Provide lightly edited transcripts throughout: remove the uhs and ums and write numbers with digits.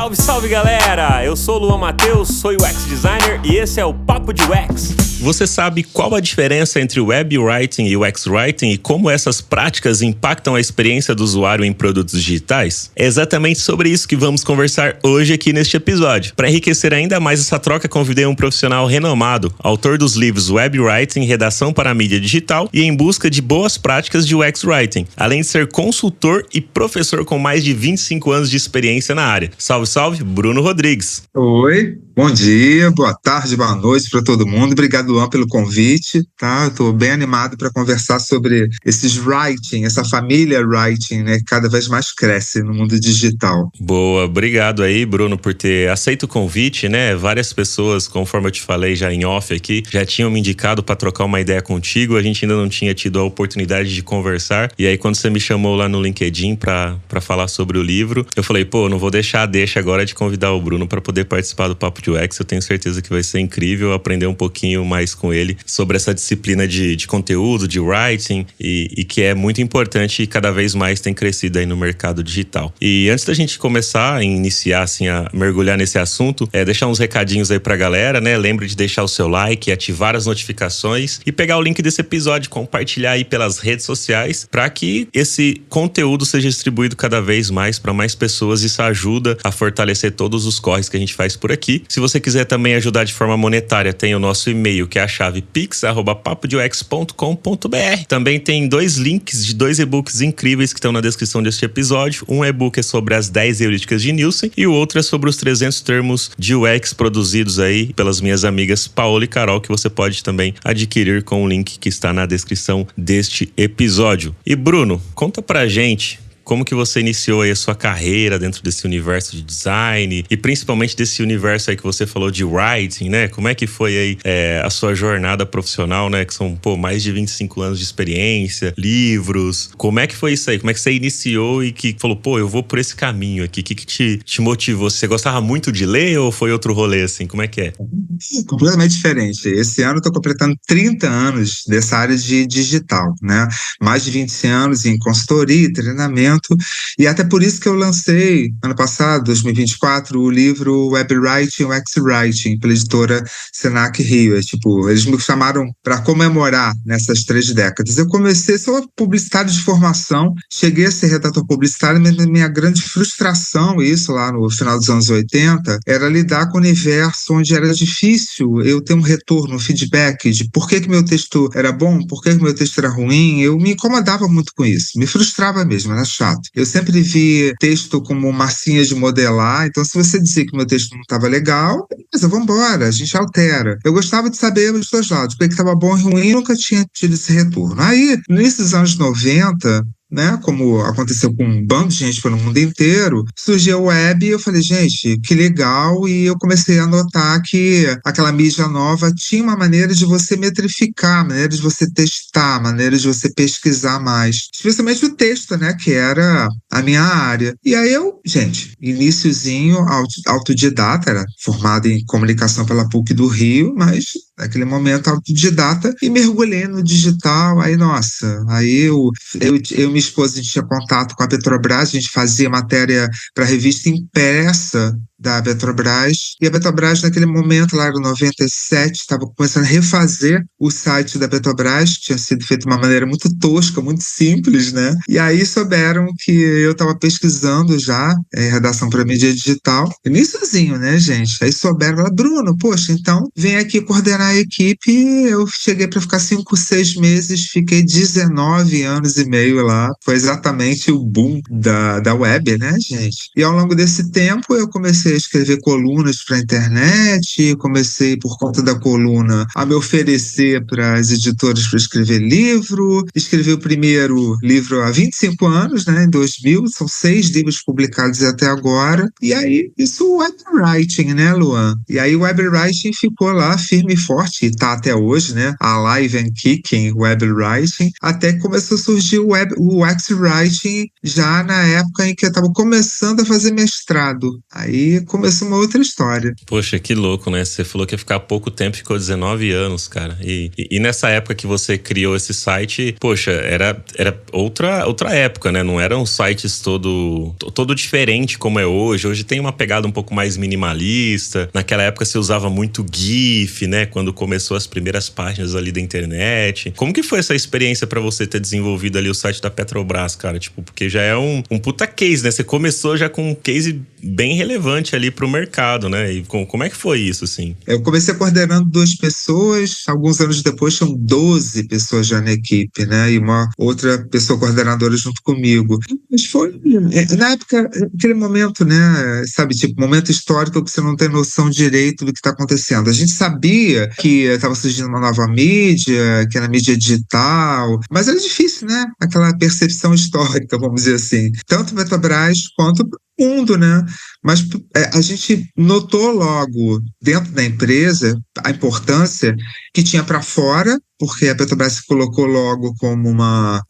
Salve, salve galera! Eu sou o Luan Matheus, sou UX Designer e esse é o Papo de UX. Você sabe qual a diferença entre Web Writing e UX Writing e como essas práticas impactam a experiência do usuário em produtos digitais? É exatamente sobre isso que vamos conversar hoje aqui neste episódio. Para enriquecer ainda mais essa troca, convidei um profissional renomado, autor dos livros Web Writing, Redação para a Mídia Digital e Em Busca de Boas Práticas de UX Writing, além de ser consultor e professor com mais de 25 anos de experiência na área. Salve, salve, Bruno Rodrigues. Oi, bom dia, boa tarde, boa noite para todo mundo. Obrigado, Luan, pelo convite, tá? Eu tô bem animado para conversar sobre esses writing, essa família writing, né, que cada vez mais cresce no mundo digital. Boa, obrigado aí, Bruno, por ter aceito o convite, né? Várias pessoas, conforme eu te falei já em off aqui, já tinham me indicado para trocar uma ideia contigo. A gente ainda não tinha tido a oportunidade de conversar. E aí, quando você me chamou lá no LinkedIn para falar sobre o livro, eu falei, não vou deixar agora de convidar o Bruno para poder participar do Papo de UX. Eu tenho certeza que vai ser incrível aprender um pouquinho mais com ele sobre essa disciplina de conteúdo, de writing, e que é muito importante e cada vez mais tem crescido aí no mercado digital. E antes da gente começar a iniciar, assim, a mergulhar nesse assunto, deixar uns recadinhos aí pra galera, né? Lembre de deixar o seu like, ativar as notificações e pegar o link desse episódio, compartilhar aí pelas redes sociais para que esse conteúdo seja distribuído cada vez mais para mais pessoas. Isso ajuda a fortalecer todos os corres que a gente faz por aqui. Se você quiser também ajudar de forma monetária, tem o nosso e-mail, que é a chave pix@papodeux.com.br. Também tem 2 links de 2 e-books incríveis que estão na descrição deste episódio. Um e-book é sobre as 10 heurísticas de Nielsen e o outro é sobre os 300 termos de UX produzidos aí pelas minhas amigas Paola e Carol, que você pode também adquirir com o link que está na descrição deste episódio. E Bruno, conta pra gente como que você iniciou aí a sua carreira dentro desse universo de design e principalmente desse universo aí que você falou de writing, né? Como é que foi aí a sua jornada profissional, né? Que são, mais de 25 anos de experiência, livros. Como é que foi isso aí? Como é que você iniciou e que falou, eu vou por esse caminho aqui? O que te motivou? Você gostava muito de ler ou foi outro rolê, assim? Como é que é? Completamente diferente. Esse ano eu tô completando 30 anos dessa área de digital, né? Mais de 20 anos em consultoria e treinamento. E até por isso que eu lancei, ano passado, 2024, o livro Web Writing UX Writing, pela editora Senac Rio. Eles me chamaram para comemorar nessas 3 décadas. Eu comecei, sou publicitário de formação, cheguei a ser redator publicitário, mas minha grande frustração, isso lá no final dos anos 80, era lidar com o universo onde era difícil eu ter um retorno, um feedback de por que meu texto era bom, por que meu texto era ruim. Eu me incomodava muito com isso, me frustrava mesmo, era chato. Eu sempre vi texto como massinha de modelar, então se você dizer que meu texto não estava legal, beleza, vamos embora, a gente altera. Eu gostava de saber os 2 lados, porque estava bom e ruim, nunca tinha tido esse retorno. Aí, nesses anos 90, né, como aconteceu com um bando de gente pelo mundo inteiro, surgiu a web e eu falei, gente, que legal, e eu comecei a notar que aquela mídia nova tinha uma maneira de você metrificar, maneira de você testar, maneira de você pesquisar mais, especialmente o texto, né, que era a minha área. E aí iniciozinho autodidata, era formado em comunicação pela PUC do Rio, mas naquele momento autodidata, e mergulhei no digital. Aí eu e minha esposa, a gente tinha contato com a Petrobras, a gente fazia matéria para a revista impressa da Petrobras, e a Petrobras naquele momento, lá em 97, estava começando a refazer o site da Petrobras, tinha sido feito de uma maneira muito tosca, muito simples, né? E aí souberam que eu estava pesquisando já redação para mídia digital, iniciozinho, né, gente? Aí souberam, Bruno, poxa, então vem aqui coordenar a equipe. Eu cheguei para ficar 5, 6 meses, fiquei 19 anos e meio lá, foi exatamente o boom da web, né, gente? E ao longo desse tempo eu comecei a escrever colunas para a internet, comecei, por conta da coluna, a me oferecer para as editoras para escrever livro. Escrevi o primeiro livro há 25 anos, né, em 2000, são 6 livros publicados até agora. E aí, isso web writing, né, Luan? E aí o web writing ficou lá firme e forte, e está até hoje, né, alive and kicking web writing, até que começou a surgir o UX writing já na época em que eu estava começando a fazer mestrado. Aí aí começou uma outra história. Poxa, que louco, né? Você falou que ia ficar pouco tempo, ficou 19 anos, cara. E nessa época que você criou esse site, poxa, era outra época, né? Não eram sites todo diferente como é hoje. Hoje tem uma pegada um pouco mais minimalista. Naquela época você usava muito GIF, né? Quando começou as primeiras páginas ali da internet. Como que foi essa experiência pra você ter desenvolvido ali o site da Petrobras, cara? Tipo, porque já é um puta case, né? Você começou já com um case bem relevante ali pro mercado, né? E como é que foi isso, assim? Eu comecei coordenando 2 pessoas, alguns anos depois tinham 12 pessoas já na equipe, né? E uma outra pessoa coordenadora junto comigo. Mas foi, na época, aquele momento, né? Sabe, tipo, momento histórico que você não tem noção direito do que está acontecendo. A gente sabia que estava surgindo uma nova mídia, que era mídia digital, mas era difícil, né? Aquela percepção histórica, vamos dizer assim. Tanto Petrobras quanto mundo, né? Mas a gente notou logo dentro da empresa a importância que tinha para fora, porque a Petrobras se colocou logo como uma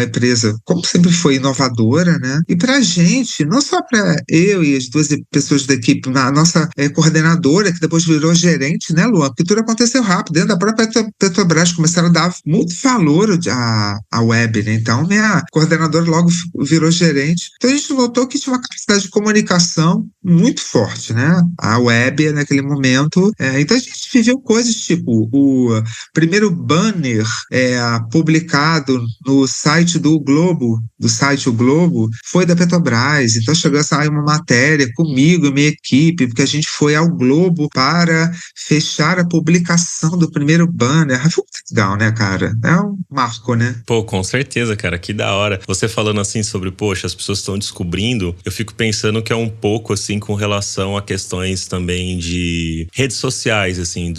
empresa, como sempre foi, inovadora, né? E para a gente, não só para eu e as 2 pessoas da equipe, a nossa coordenadora, que depois virou gerente, né, Luan? Porque tudo aconteceu rápido. Dentro da própria Petrobras começaram a dar muito valor à web, né? Então, minha coordenadora logo virou gerente. Então, a gente notou que tinha uma capacidade de comunicação muito forte, né? A web, naquele momento. Então, a gente viveu coisas tipo o primeiro banner publicado no site do Globo, O Globo, foi da Petrobras. Então, chegou a sair uma matéria comigo e minha equipe, porque a gente foi ao Globo para fechar a publicação do primeiro banner. Foi muito legal, né, cara? É um marco, né? Pô, com certeza, cara, que da hora. Você falando assim sobre, poxa, as pessoas estão descobrindo, eu fico pensando que é um pouco assim com relação a questões também de redes sociais, assim,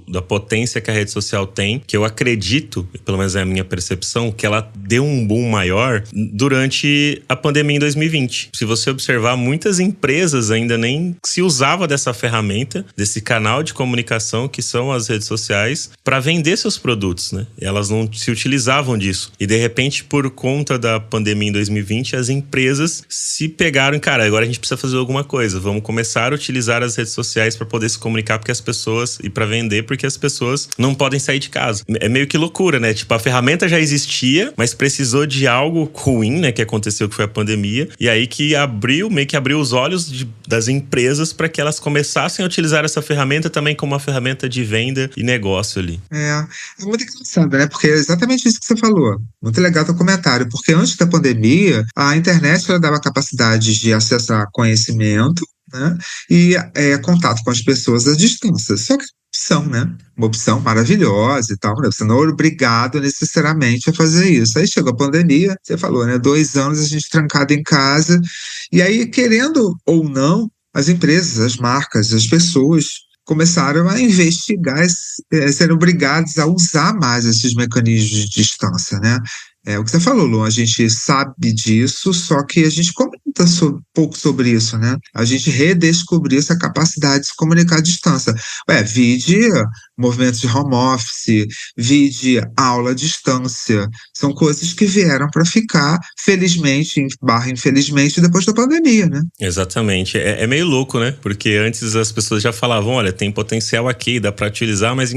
da potência que a rede social tem, que eu acredito, pelo menos é a minha percepção, que ela deu um boom maior durante a pandemia em 2020. Se você observar, muitas empresas ainda nem se usava dessa ferramenta, desse canal de comunicação que são as redes sociais, para vender seus produtos, né? Elas não se utilizavam disso. E de repente, por conta da pandemia em 2020, as empresas se pegaram, cara, agora a gente precisa fazer alguma coisa. Vamos começar a utilizar as redes sociais para poder se comunicar porque as pessoas, e para vender porque as pessoas não podem sair de casa. É meio que loucura, né? Tipo, a ferramenta já existia, mas precisou de algo ruim, né? Que aconteceu, que foi a pandemia. E aí que meio que abriu os olhos das empresas para que elas começassem a utilizar essa ferramenta também como uma ferramenta de venda e negócio ali. É muito engraçado, né? Porque é exatamente isso que você falou. Muito legal teu comentário, porque antes da pandemia, a internet ela dava capacidade de acessar conhecimento, né? E contato com as pessoas à distância. Só que opção, né? Uma opção maravilhosa e tal, né? Você não é obrigado necessariamente a fazer isso. Aí chegou a pandemia, você falou, né? 2 anos a gente trancado em casa, e aí, querendo ou não, as empresas, as marcas, as pessoas começaram a investigar, serem obrigados a usar mais esses mecanismos de distância, né? É o que você falou, Lu, a gente sabe disso, só que a gente comenta pouco sobre isso, né? A gente redescobriu essa capacidade de se comunicar à distância. Vide movimentos de home office, vide aula à distância. São coisas que vieram para ficar, felizmente, infelizmente, depois da pandemia, né? Exatamente. É meio louco, né? Porque antes as pessoas já falavam, olha, tem potencial aqui, dá para utilizar, mas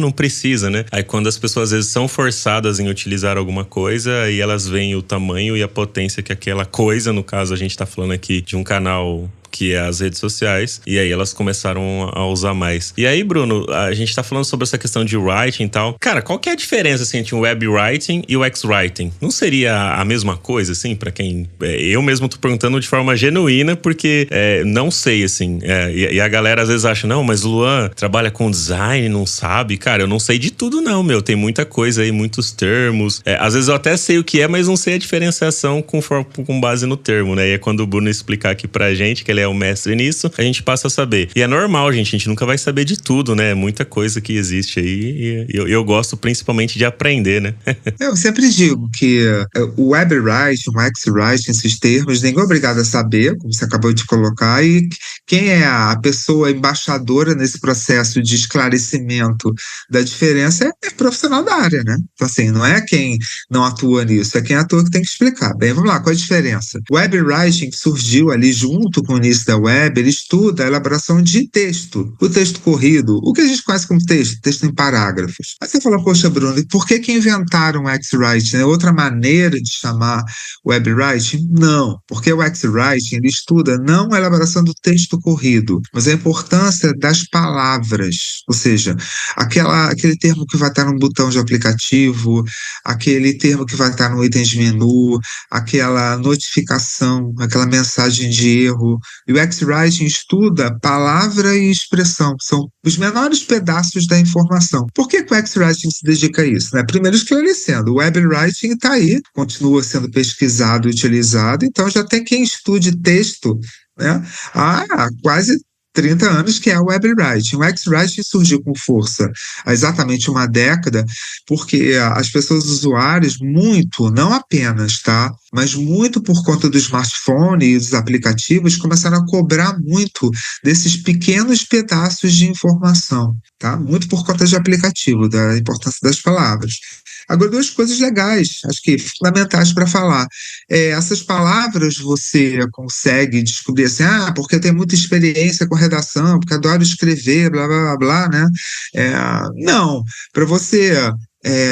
não precisa, né? Aí quando as pessoas às vezes são forçadas em utilizar alguma coisa, e elas veem o tamanho e a potência que aquela coisa, no caso a gente tá falando aqui de um canal que é as redes sociais, e aí elas começaram a usar mais. E aí, Bruno, a gente tá falando sobre essa questão de writing e tal. Cara, qual que é a diferença, assim, entre o web writing e o X-writing? Não seria a mesma coisa, assim, pra quem... eu mesmo tô perguntando de forma genuína, porque não sei, assim. E a galera às vezes acha, não, mas o Luan trabalha com design, não sabe? Cara, eu não sei de tudo não, meu. Tem muita coisa aí, muitos termos. Às vezes eu até sei o que é, mas não sei a diferenciação com base no termo, né? E é quando o Bruno explicar aqui pra gente, que ele é o mestre nisso, a gente passa a saber. E é normal, gente, a gente nunca vai saber de tudo, né? Muita coisa que existe aí, e eu gosto principalmente de aprender, né? Eu sempre digo que o web writing, o X-writing, esses termos, ninguém é obrigado a saber, como você acabou de colocar, e quem é a pessoa embaixadora nesse processo de esclarecimento da diferença é profissional da área, né? Então, assim, não é quem não atua nisso, é quem atua que tem que explicar. Bem, vamos lá, qual é a diferença? O web writing surgiu ali junto com o início início da web, ele estuda a elaboração de texto, o texto corrido, o que a gente conhece como texto em parágrafos. Aí você fala, poxa, Bruno, e por que inventaram o X-Writing? É outra maneira de chamar web writing? Não, porque o X-Writing, ele estuda não a elaboração do texto corrido, mas a importância das palavras, ou seja, aquele termo que vai estar num botão de aplicativo, aquele termo que vai estar no item de menu, aquela notificação, aquela mensagem de erro. E o X-Writing estuda palavra e expressão, são os menores pedaços da informação. Por que o X-Writing se dedica a isso? Primeiro esclarecendo, o Web Writing está aí, continua sendo pesquisado e utilizado, então já tem quem estude texto, né, há quase 30 anos, que é o Web Writing. O X-Writing surgiu com força há exatamente uma década, porque as pessoas usuárias, muito, não apenas, tá? Mas muito por conta do smartphone e dos aplicativos, começaram a cobrar muito desses pequenos pedaços de informação, tá? Muito por conta de aplicativo, da importância das palavras. Agora, duas coisas legais, acho que fundamentais para falar. Essas palavras você consegue descobrir assim, porque eu tenho muita experiência com redação, porque adoro escrever, blá, blá, blá, blá, né? Não, para você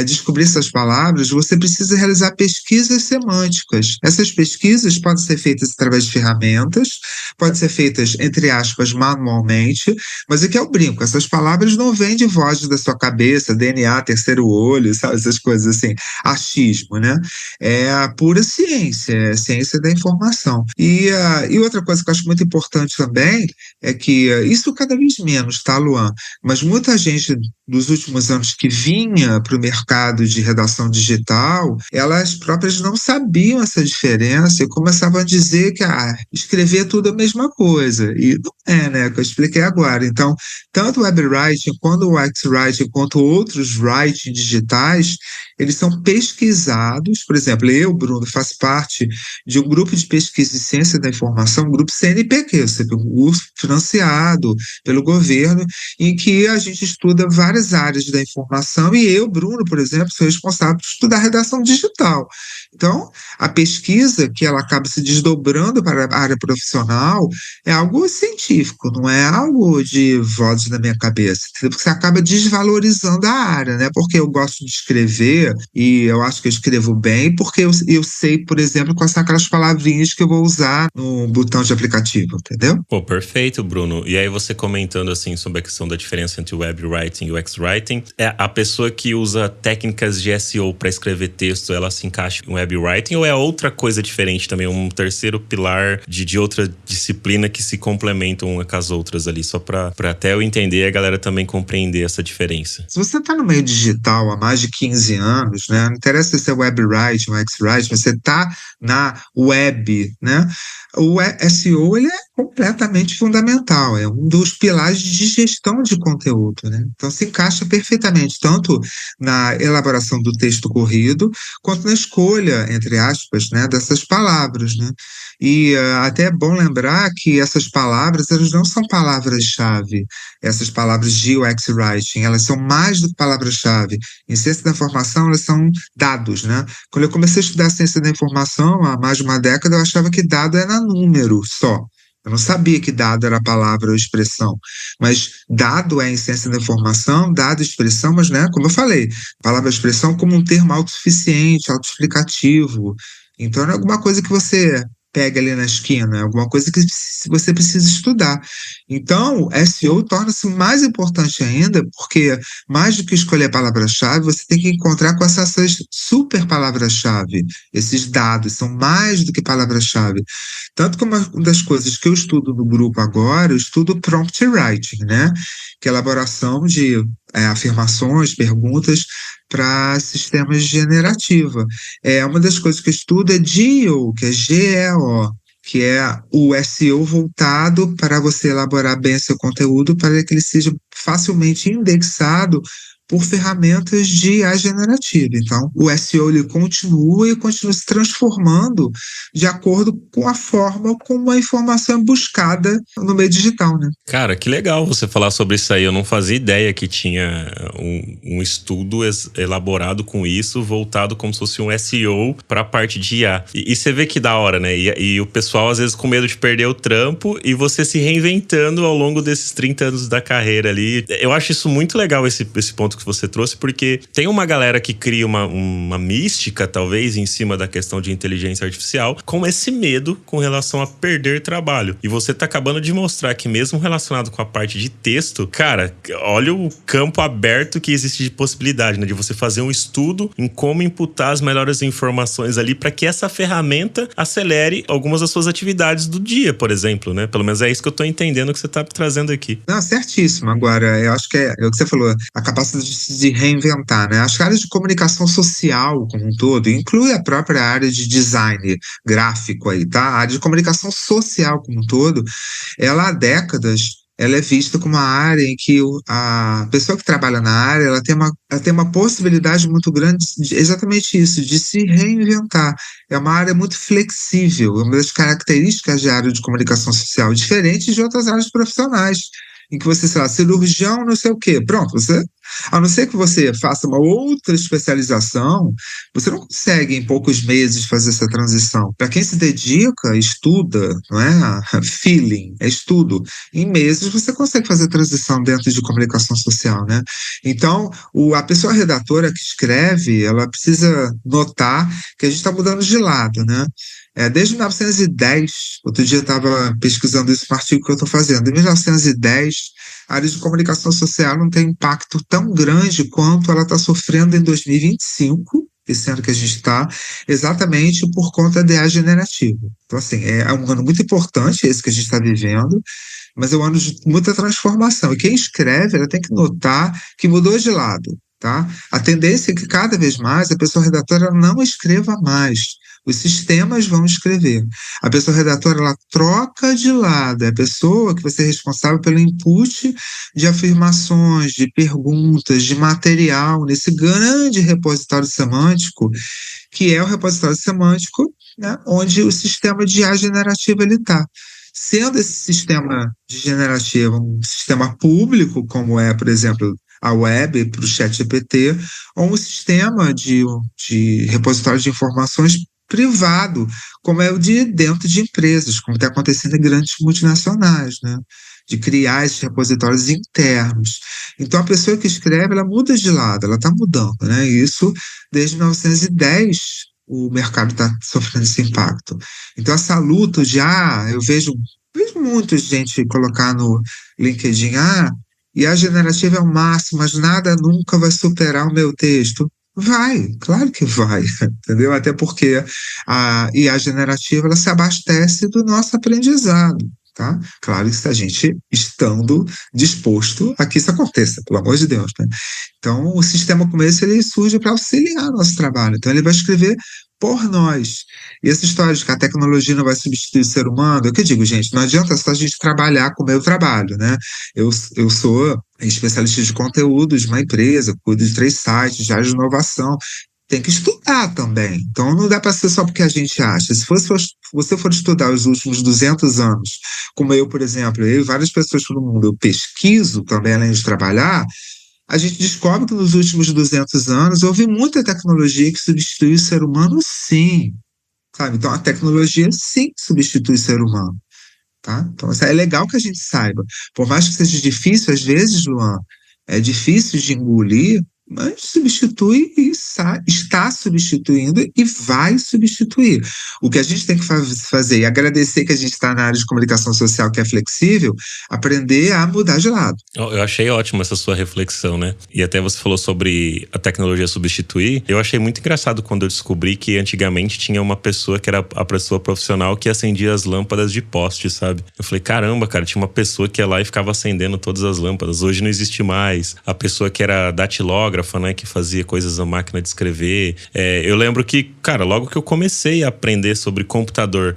descobrir essas palavras, você precisa realizar pesquisas semânticas. Essas pesquisas podem ser feitas através de ferramentas, podem ser feitas, entre aspas, manualmente, mas aqui é o brinco, essas palavras não vêm de vozes da sua cabeça, DNA, terceiro olho, sabe, essas coisas assim, achismo, né? É a pura ciência, é a ciência da informação. E outra coisa que eu acho muito importante também é que isso cada vez menos, tá, Luan? Mas muita gente dos últimos anos que vinha para o mercado de redação digital, elas próprias não sabiam essa diferença e começavam a dizer que escrever é tudo a mesma coisa. E não é, né? Que eu expliquei agora. Então, tanto o Web Writing, quanto o X-Writing, quanto outros writing digitais, eles são pesquisados. Por exemplo, eu, Bruno, faço parte de um grupo de pesquisa e ciência da informação, um grupo CNPq, um grupo financiado pelo governo, em que a gente estuda várias áreas da informação e eu, Bruno, por exemplo, sou responsável por estudar redação digital. Então, a pesquisa, que ela acaba se desdobrando para a área profissional, é algo científico, não é algo de vozes na minha cabeça, porque você acaba desvalorizando a área, né? Porque eu gosto de escrever e eu acho que eu escrevo bem, porque eu sei, por exemplo, quais são aquelas palavrinhas que eu vou usar no botão de aplicativo, entendeu? Pô, perfeito, Bruno. E aí você comentando assim sobre a questão da diferença entre o Web Writing e o X-Writing, a pessoa que usa técnicas de SEO para escrever texto, ela se encaixa em Web Writing ou é outra coisa diferente também, um terceiro pilar de outra disciplina que se complementam uma com as outras ali, só para até eu entender e a galera também compreender essa diferença? Se você está no meio digital há mais de 15 anos, né, não interessa se é Web Writing ou X-Writing, você está na web, né? O SEO, ele é completamente fundamental, é um dos pilares de gestão de conteúdo, né? Então se encaixa perfeitamente tanto na elaboração do texto corrido quanto na escolha, entre aspas, né, dessas palavras, né? E até é bom lembrar que essas palavras, elas não são palavras-chave, essas palavras de UX Writing, elas são mais do que palavras-chave. Em ciência da informação, elas são dados, né? Quando eu comecei a estudar ciência da informação, há mais de uma década, eu achava que dado era número só. Eu não sabia que dado era palavra ou expressão, mas dado é em ciência da informação, dado expressão, mas, né, como eu falei, palavra e expressão como um termo autossuficiente, autoexplicativo. Então, não é alguma coisa que você pega ali na esquina, é alguma coisa que você precisa estudar. Então, SEO torna-se mais importante ainda, porque mais do que escolher a palavra-chave, você tem que encontrar com essas super palavras-chave. Esses dados são mais do que palavra-chave. Tanto que uma das coisas que eu estudo no grupo agora, eu estudo prompt writing, né? Que é a elaboração de afirmações, perguntas para sistemas generativa. Uma das coisas que eu estudo é GEO, que é GEO, que é o SEO voltado para você elaborar bem seu conteúdo para que ele seja facilmente indexado por ferramentas de IA generativa. Então, o SEO ele continua se transformando de acordo com a forma como a informação é buscada no meio digital, né? Cara, que legal você falar sobre isso aí. Eu não fazia ideia que tinha um estudo elaborado com isso, voltado como se fosse um SEO para a parte de IA. E você vê que da hora, né? E o pessoal, às vezes, com medo de perder o trampo e você se reinventando ao longo desses 30 anos da carreira ali. Eu acho isso muito legal, esse ponto que você trouxe, porque tem uma galera que cria uma mística, talvez, em cima da questão de inteligência artificial, com esse medo com relação a perder trabalho. E você tá acabando de mostrar que mesmo relacionado com a parte de texto, cara, olha o campo aberto que existe de possibilidade, né? De você fazer um estudo em como imputar as melhores informações ali para que essa ferramenta acelere algumas das suas atividades do dia, por exemplo, né? Pelo menos é isso que eu tô entendendo que você tá trazendo aqui. Não, certíssimo. Agora, eu acho que é o que você falou, a capacidade de se reinventar, né? Acho que a área de comunicação social como um todo inclui a própria área de design gráfico aí, tá? A área de comunicação social como um todo, ela há décadas, ela é vista como uma área em que a pessoa que trabalha na área, ela tem uma possibilidade muito grande de exatamente isso, de se reinventar. É uma área muito flexível, é uma das características da área de comunicação social, diferente de outras áreas profissionais, em que você, sei lá, cirurgião, não sei o quê. Pronto, a não ser que você faça uma outra especialização, você não consegue em poucos meses fazer essa transição. Para quem se dedica, estuda, não é? Feeling, é estudo. Em meses você consegue fazer a transição dentro de comunicação social, né? Então, a pessoa redatora que escreve, ela precisa notar que a gente está mudando de lado, né? Desde 1910, outro dia eu estava pesquisando isso no artigo que eu estou fazendo, em 1910, a área de comunicação social não tem impacto tão grande quanto ela está sofrendo em 2025, esse ano que a gente está, exatamente por conta da IA generativa. Então, assim, é um ano muito importante esse que a gente está vivendo, mas é um ano de muita transformação. E quem escreve, ela tem que notar que mudou de lado, tá? A tendência é que cada vez mais a pessoa redatora não escreva mais. Os sistemas vão escrever. A pessoa redatora, ela troca de lado. É a pessoa que vai ser responsável pelo input de afirmações, de perguntas, de material, nesse grande repositório semântico, que é o repositório semântico, né, onde o sistema de IA generativa está. Sendo esse sistema de generativa um sistema público, como é, por exemplo, a web para o ChatGPT, ou um sistema de repositório de informações privado, como é o de dentro de empresas, como está acontecendo em grandes multinacionais, né? De criar esses repositórios internos. Então, a pessoa que escreve, ela muda de lado, ela está mudando, né? E isso, desde 1910, o mercado está sofrendo esse impacto. Então, essa luta de, eu vejo muita gente colocar no LinkedIn, e a generativa é o máximo, mas nada nunca vai superar o meu texto. Vai, claro que vai, entendeu? Até porque a IA generativa, ela se abastece do nosso aprendizado, tá? Claro que se a gente estando disposto a que isso aconteça, pelo amor de Deus, né? Então, o sistema como esse, ele surge para auxiliar nosso trabalho. Então, ele vai escrever por nós. E essa história de que a tecnologia não vai substituir o ser humano, é o que eu digo, gente, não adianta só a gente trabalhar com o meu trabalho, né? Eu sou especialista de conteúdo de uma empresa, cuido de 3 sites, de área de inovação, tem que estudar também. Então, não dá para ser só porque a gente acha. Se você for estudar os últimos 200 anos, como eu, por exemplo, eu e várias pessoas pelo mundo, eu pesquiso também, além de trabalhar, a gente descobre que nos últimos 200 anos houve muita tecnologia que substituiu o ser humano, sim. Sabe? Então, a tecnologia, sim, substitui o ser humano. Tá? Então, é legal que a gente saiba. Por mais que seja difícil, às vezes, Luan, é difícil de engolir, mas substitui e está substituindo e vai substituir. O que a gente tem que fazer e agradecer que a gente está na área de comunicação social que é flexível, aprender a mudar de lado. Eu achei ótimo essa sua reflexão, né? E até você falou sobre a tecnologia substituir. Eu achei muito engraçado quando eu descobri que antigamente tinha uma pessoa que era a pessoa profissional que acendia as lâmpadas de poste, sabe? Eu falei, caramba, cara, tinha uma pessoa que ia lá e ficava acendendo todas as lâmpadas. Hoje não existe mais. A pessoa que era datilógrafa, né, que fazia coisas na máquina de escrever. Eu lembro que, cara, logo que eu comecei a aprender sobre computador,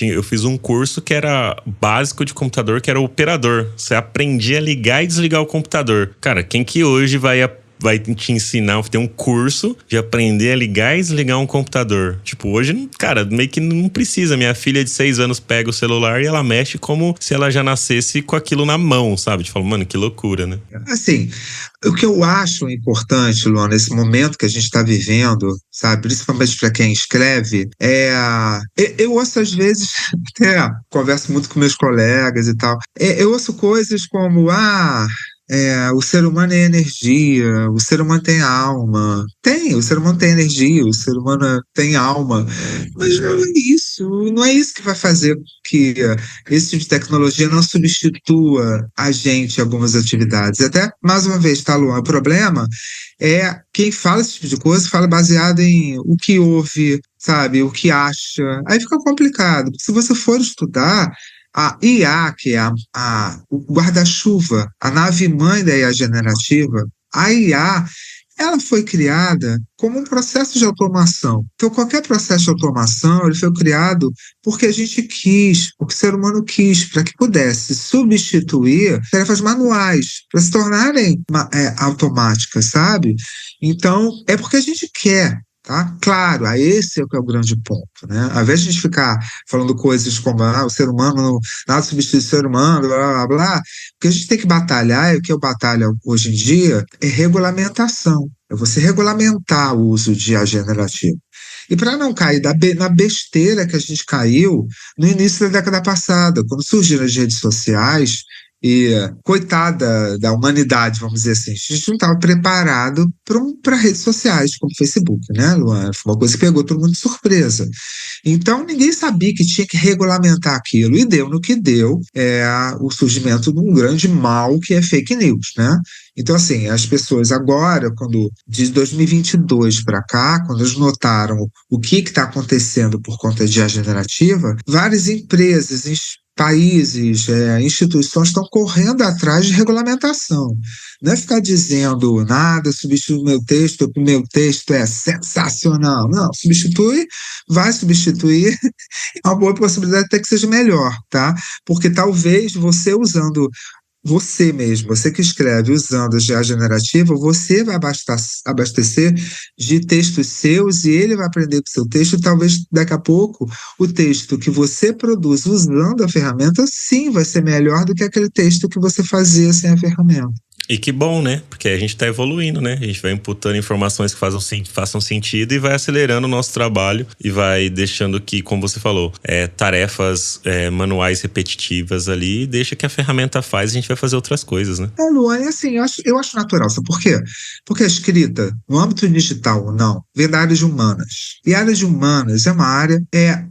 eu fiz um curso que era básico de computador, que era operador. Você aprendia a ligar e desligar o computador. Cara, quem que hoje vai vai te ensinar, tem um curso de aprender a ligar e desligar um computador. Tipo, hoje, cara, meio que não precisa. Minha filha de 6 anos pega o celular e ela mexe como se ela já nascesse com aquilo na mão, sabe? Tipo, mano, que loucura, né? Assim, o que eu acho importante, Luana, nesse momento que a gente está vivendo, sabe, principalmente para quem escreve, eu ouço às vezes, até converso muito com meus colegas e tal, eu ouço coisas como, o ser humano é energia, o ser humano tem alma. Tem, o ser humano tem energia, o ser humano tem alma. Mas não é isso que vai fazer que esse tipo de tecnologia não substitua a gente em algumas atividades. Até, mais uma vez, tá, Luan? O problema é quem fala esse tipo de coisa, fala baseado em o que ouve, sabe, o que acha. Aí fica complicado. Se você for estudar, a IA, que é o guarda-chuva, a nave-mãe da IA generativa, a IA, ela foi criada como um processo de automação. Então, qualquer processo de automação, ele foi criado porque a gente quis, porque o ser humano quis, para que pudesse substituir tarefas manuais, para se tornarem automáticas, sabe? Então, é porque a gente quer. Tá? Claro, esse é o que é o grande ponto, né? Ao invés de a gente ficar falando coisas como o ser humano, nada substitui o ser humano, blá, blá, blá, o que a gente tem que batalhar, e o que eu batalho hoje em dia, é regulamentação. É você regulamentar o uso de IA generativa. E para não cair na besteira que a gente caiu no início da década passada, quando surgiram as redes sociais, e coitada da humanidade, vamos dizer assim, a gente não estava preparado para redes sociais como o Facebook, né, Luana? Foi uma coisa que pegou todo mundo de surpresa. Então, ninguém sabia que tinha que regulamentar aquilo, e deu no que deu o surgimento de um grande mal que é fake news, né? Então, assim, as pessoas agora, de 2022 para cá, quando eles notaram o que está acontecendo por conta de IA generativa, várias empresas, países, instituições estão correndo atrás de regulamentação. Não é ficar dizendo nada substitui o meu texto é sensacional. Não, vai substituir, é uma boa possibilidade até que seja melhor, tá? Porque talvez você mesmo, você que escreve usando a IA generativa, você vai abastecer de textos seus e ele vai aprender com o seu texto, e talvez daqui a pouco o texto que você produz usando a ferramenta, sim, vai ser melhor do que aquele texto que você fazia sem a ferramenta. E que bom, né? Porque a gente tá evoluindo, né? A gente vai imputando informações que façam sentido e vai acelerando o nosso trabalho e vai deixando que, como você falou, tarefas manuais repetitivas ali, e deixa que a ferramenta faz e a gente vai fazer outras coisas, né? Luan, assim, eu acho natural, sabe por quê? Porque a escrita, no âmbito digital ou não, vem da área de humanas. E a área de humanas é uma área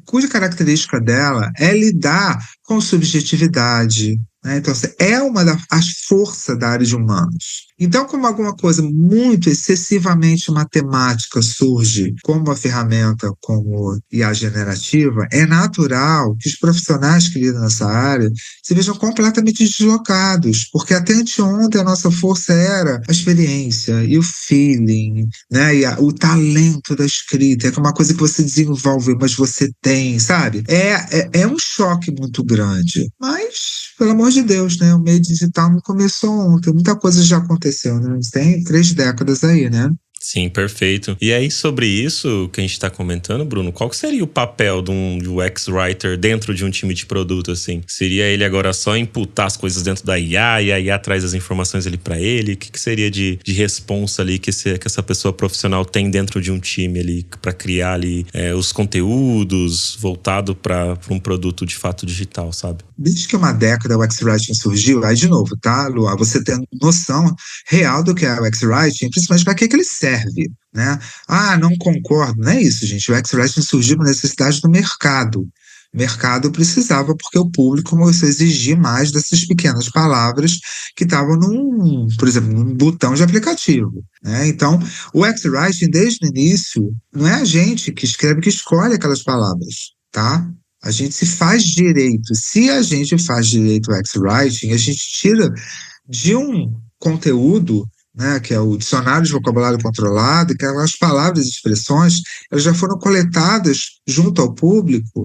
cuja característica dela é lidar com subjetividade, né? Então, é uma das forças da área de humanos. Então, como alguma coisa muito excessivamente matemática surge como uma ferramenta como IA generativa, é natural que os profissionais que lidam nessa área se vejam completamente deslocados, porque até anteontem a nossa força era a experiência e o feeling, né? E o talento da escrita, é uma coisa que você desenvolve, mas você tem, sabe? É um choque muito grande, mas, pelo amor de Deus, né? O meio digital não começou ontem, muita coisa já aconteceu, né? Tem 3 décadas aí, né? Sim, perfeito. E aí, sobre isso que a gente está comentando, Bruno, qual que seria o papel de um UX-Writer dentro de um time de produto, assim? Seria ele agora só imputar as coisas dentro da IA e a IA traz as informações ali para ele? O que seria de responsa ali que essa pessoa profissional tem dentro de um time ali para criar ali os conteúdos voltado para um produto de fato digital, sabe? Desde que uma década o UX-Writing surgiu, aí de novo, tá, Luan? Você tem noção real do que é o UX-Writing, principalmente para que ele serve, né? Não concordo, não é isso, gente. O UX-Writing surgiu por necessidade do mercado. O mercado precisava, porque o público começou a exigir mais dessas pequenas palavras que estavam por exemplo, num botão de aplicativo, né? Então, o UX-Writing, desde o início, não é a gente que escreve, que escolhe aquelas palavras, tá? A gente se faz direito. Se a gente faz direito ao UX-Writing, a gente tira de um conteúdo, né, que é o dicionário de vocabulário controlado, que aquelas palavras e expressões, elas já foram coletadas junto ao público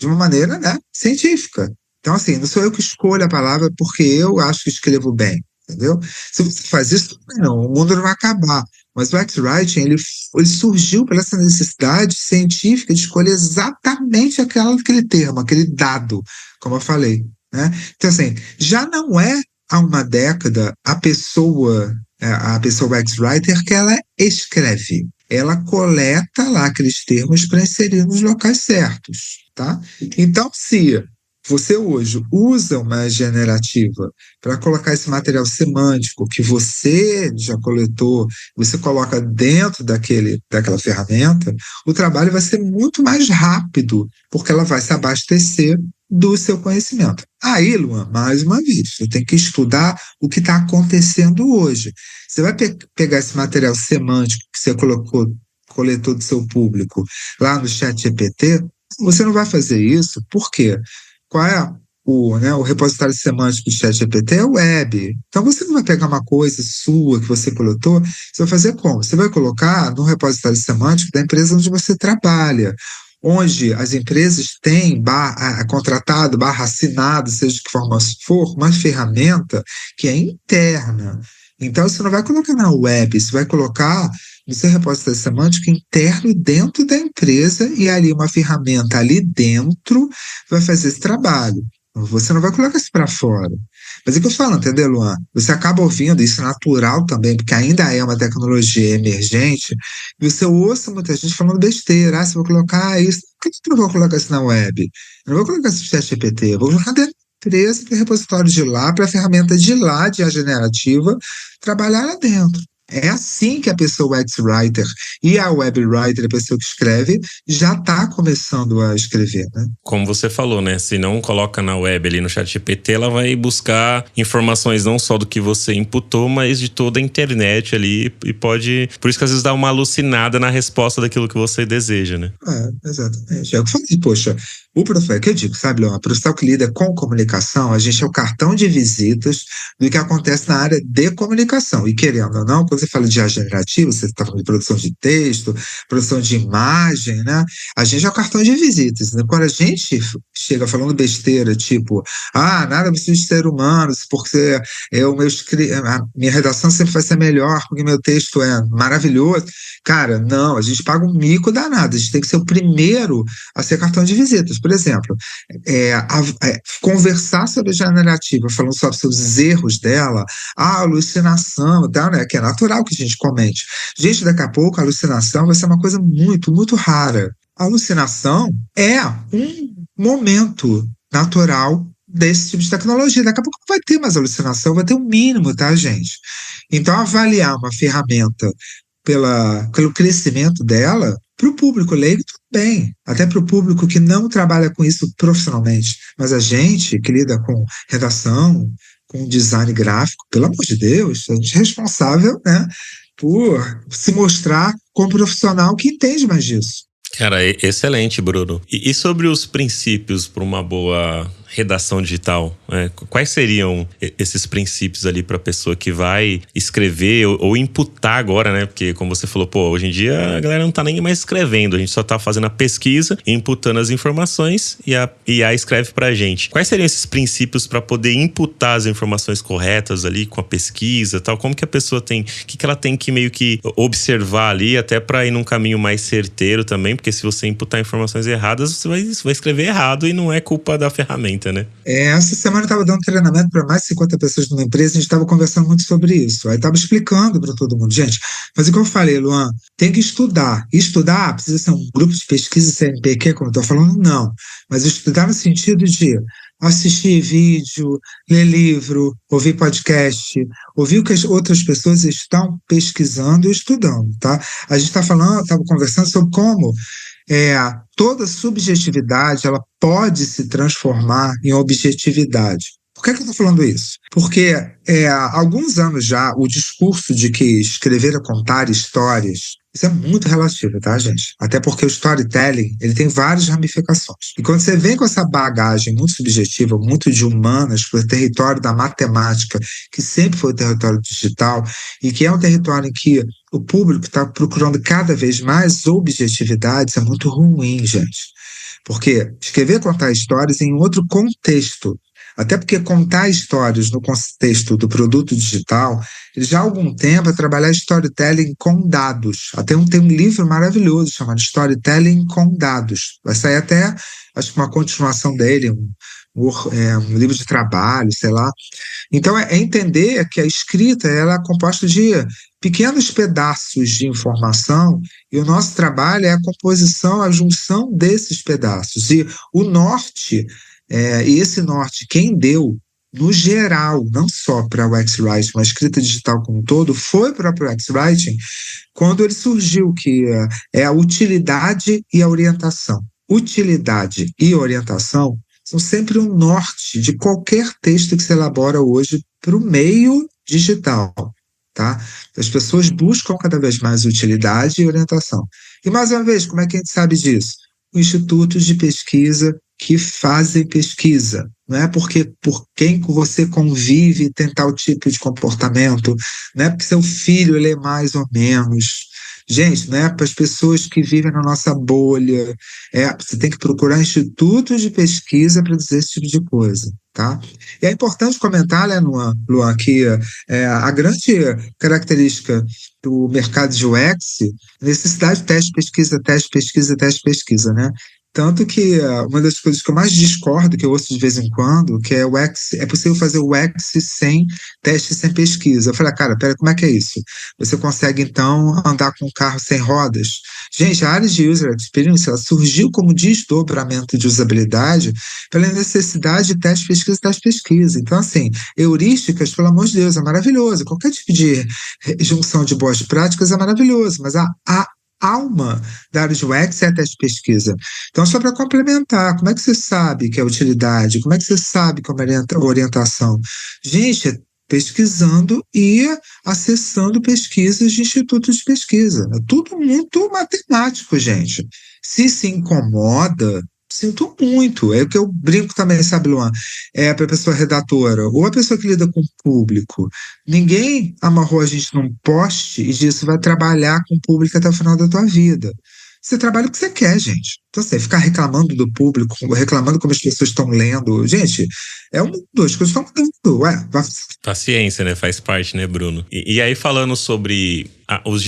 de uma maneira, né, científica. Então, assim, não sou eu que escolho a palavra porque eu acho que escrevo bem. entendeu? Se você faz isso, não, o mundo não vai acabar. Mas o X-Writing, ele surgiu pela essa necessidade científica de escolher exatamente aquele termo, aquele dado, como eu falei, né? Então, assim, já não é há uma década a pessoa X-Writer que ela escreve. Ela coleta lá aqueles termos para inserir nos locais certos, tá? Então, se você hoje usa uma generativa para colocar esse material semântico que você já coletou, você coloca dentro daquela ferramenta, o trabalho vai ser muito mais rápido, porque ela vai se abastecer do seu conhecimento. Aí, Luan, mais uma vez, você tem que estudar o que está acontecendo hoje. Você vai pegar esse material semântico que você coletou do seu público lá no ChatGPT, você não vai fazer isso, por quê? Qual é o repositório semântico do ChatGPT? É o web. Então, você não vai pegar uma coisa sua que você coletou, você vai fazer como? Você vai colocar no repositório semântico da empresa onde você trabalha, onde as empresas têm contratado, assinado, seja de que forma for, uma ferramenta que é interna. Então, você não vai colocar na web, você vai colocar no seu repositório semântico interno dentro da empresa e ali uma ferramenta ali dentro vai fazer esse trabalho. Você não vai colocar isso para fora. Mas é o que eu falo, entendeu, Luan? Você acaba ouvindo, isso é natural também, porque ainda é uma tecnologia emergente, e você ouça muita gente falando besteira. Você vai colocar isso. Por que eu não vou colocar isso na web? Eu não vou colocar isso no ChatGPT, eu vou colocar dentro da empresa, para o repositório de lá, para a ferramenta de lá, de a generativa, trabalhar lá dentro. É assim que a pessoa X-Writer e a Web Writer, a pessoa que escreve, já está começando a escrever, né? Como você falou, né? Se não coloca na web ali no ChatGPT, ela vai buscar informações não só do que você inputou, mas de toda a internet ali e pode... Por isso que às vezes dá uma alucinada na resposta daquilo que você deseja, né? Exatamente. É o que eu falei, poxa, o professor, que eu digo, sabe, Leon, o profissional que lida com comunicação, a gente é o cartão de visitas do que acontece na área de comunicação. E querendo ou não, quando você fala de IA generativa, você está falando de produção de texto, produção de imagem, né? A gente é o cartão de visitas, né? Quando a gente chega falando besteira, tipo, nada precisa de ser humano, porque a minha redação sempre vai ser melhor, porque meu texto é maravilhoso. Cara, não, a gente paga um mico danado, a gente tem que ser o primeiro a ser cartão de visitas. Por exemplo, conversar sobre a generativa, falando sobre os erros dela, a alucinação, tal, né, que é natural que a gente comente. Gente, daqui a pouco a alucinação vai ser uma coisa muito, muito rara. A alucinação é um momento natural desse tipo de tecnologia. Daqui a pouco não vai ter mais alucinação, vai ter um mínimo, tá, gente? Então, avaliar uma ferramenta pelo crescimento dela, para o público leigo, tudo bem. Até para o público que não trabalha com isso profissionalmente. Mas a gente que lida com redação, com design gráfico, pelo amor de Deus, a gente é responsável, né, por se mostrar como profissional que entende mais disso. Cara, excelente, Bruno. E sobre os princípios para uma boa redação digital, né? Quais seriam esses princípios ali para a pessoa que vai escrever ou imputar agora, né? Porque, como você falou, hoje em dia a galera não tá nem mais escrevendo, a gente só tá fazendo a pesquisa, imputando as informações e a IA escreve pra gente. Quais seriam esses princípios para poder imputar as informações corretas ali com a pesquisa e tal? Como que a pessoa tem, o que ela tem que meio que observar ali, até para ir num caminho mais certeiro também, porque se você imputar informações erradas, você vai escrever errado e não é culpa da ferramenta, né? Essa semana eu estava dando treinamento para mais de 50 pessoas numa empresa, a gente estava conversando muito sobre isso. Aí estava explicando para todo mundo, gente, mas o que eu falei, Luan, tem que estudar. Estudar precisa ser um grupo de pesquisa CNPq, como eu estou falando, não. Mas estudar no sentido de assistir vídeo, ler livro, ouvir podcast, ouvir o que as outras pessoas estão pesquisando e estudando, tá? A gente estava conversando sobre como toda subjetividade ela pode se transformar em objetividade. Por que eu estou falando isso? Porque há alguns anos já o discurso de que escrever é contar histórias, isso é muito relativo, tá, gente? Até porque o storytelling, ele tem várias ramificações. E quando você vem com essa bagagem muito subjetiva, muito de humanas, para o território da matemática, que sempre foi o território digital, e que é um território em que o público está procurando cada vez mais objetividade, isso é muito ruim, gente. Porque escrever, contar histórias em outro contexto. Até porque contar histórias no contexto do produto digital, ele já há algum tempo é trabalhar storytelling com dados. Tem um livro maravilhoso chamado Storytelling com Dados. Vai sair até, acho que uma continuação dele, um livro de trabalho, sei lá. Então, é entender que a escrita ela é composta de pequenos pedaços de informação e o nosso trabalho é a composição, a junção desses pedaços. E o norte, e esse norte, quem deu, no geral, não só para o X-Writing, mas a escrita digital como um todo, foi o próprio X-Writing, quando ele surgiu, que é a utilidade e a orientação. Utilidade e orientação são sempre um norte de qualquer texto que se elabora hoje para o meio digital, tá? As pessoas buscam cada vez mais utilidade e orientação. E, mais uma vez, como é que a gente sabe disso? Institutos de pesquisa que fazem pesquisa, não é porque por quem você convive tem tal tipo de comportamento, não é porque seu filho ele é mais ou menos. Gente, né, para as pessoas que vivem na nossa bolha, você tem que procurar institutos de pesquisa para dizer esse tipo de coisa, tá? E é importante comentar, né, Luan, que a grande característica do mercado de UX é a necessidade de teste, pesquisa, teste, pesquisa, teste, pesquisa, né? Tanto que uma das coisas que eu mais discordo, que eu ouço de vez em quando, que é é possível fazer o UX sem teste, sem pesquisa. Eu falei, cara, pera, como é que é isso? Você consegue, então, andar com um carro sem rodas? Gente, a área de User Experience, ela surgiu como desdobramento de usabilidade pela necessidade de teste, pesquisa, teste, pesquisa. Então, assim, heurísticas, pelo amor de Deus, é maravilhoso. Qualquer tipo de junção de boas práticas é maravilhoso, mas a alma da área de UX é a teste pesquisa. Então, só para complementar, como é que você sabe que é utilidade? Como é que você sabe como é orientação? Gente, é pesquisando e acessando pesquisas de institutos de pesquisa. É tudo muito matemático, gente. Se incomoda, sinto muito. É o que eu brinco também, sabe, Luan? Para a pessoa redatora ou a pessoa que lida com o público. Ninguém amarrou a gente num poste e disse vai trabalhar com o público até o final da tua vida. Você trabalha o que você quer, gente. Então, você ficar reclamando do público, reclamando como as pessoas estão lendo. Gente, duas coisas estão mudando. Paciência, né? Faz parte, né, Bruno? E aí, falando sobre as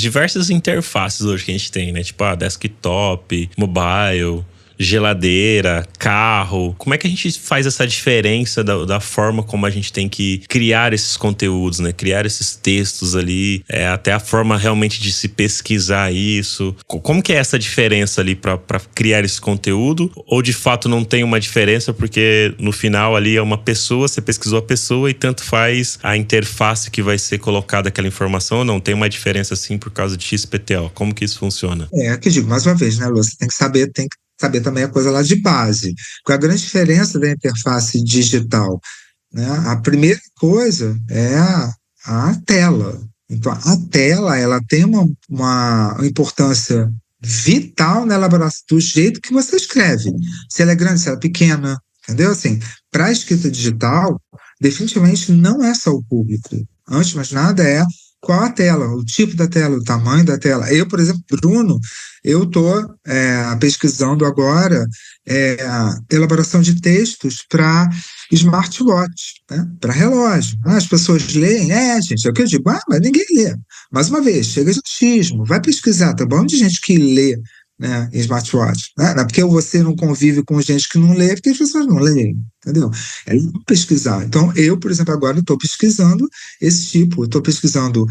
diversas interfaces hoje que a gente tem, né? Tipo, desktop, mobile, geladeira, carro. Como é que a gente faz essa diferença da forma como a gente tem que criar esses conteúdos, né? Criar esses textos ali, até a forma realmente de se pesquisar isso. Como que é essa diferença ali para criar esse conteúdo? Ou de fato não tem uma diferença porque no final ali é uma pessoa, você pesquisou a pessoa e tanto faz a interface que vai ser colocada aquela informação ou não? Tem uma diferença assim por causa de XPTO? Como que isso funciona? Que eu digo, mais uma vez, né, Lu? Você tem que saber também a coisa lá de base. Qual é a grande diferença da interface digital? Né? A primeira coisa é a tela. Então, a tela ela tem uma importância vital na elaboração do jeito que você escreve. Se ela é grande, se ela é pequena. Entendeu? Assim, para a escrita digital, definitivamente não é só o público. Antes de mais nada, qual a tela, o tipo da tela, o tamanho da tela. Eu, por exemplo, Bruno, eu estou pesquisando agora a elaboração de textos para smartwatch, né? Para relógio. As pessoas leem, gente, é o que eu digo, mas ninguém lê. Mais uma vez, chega de achismo, vai pesquisar, tá bom? De gente que lê, né, em smartwatch. Né? Não é porque você não convive com gente que não lê, porque as pessoas não leem, entendeu? É pesquisar. Então, eu, por exemplo, agora estou pesquisando esse tipo, estou pesquisando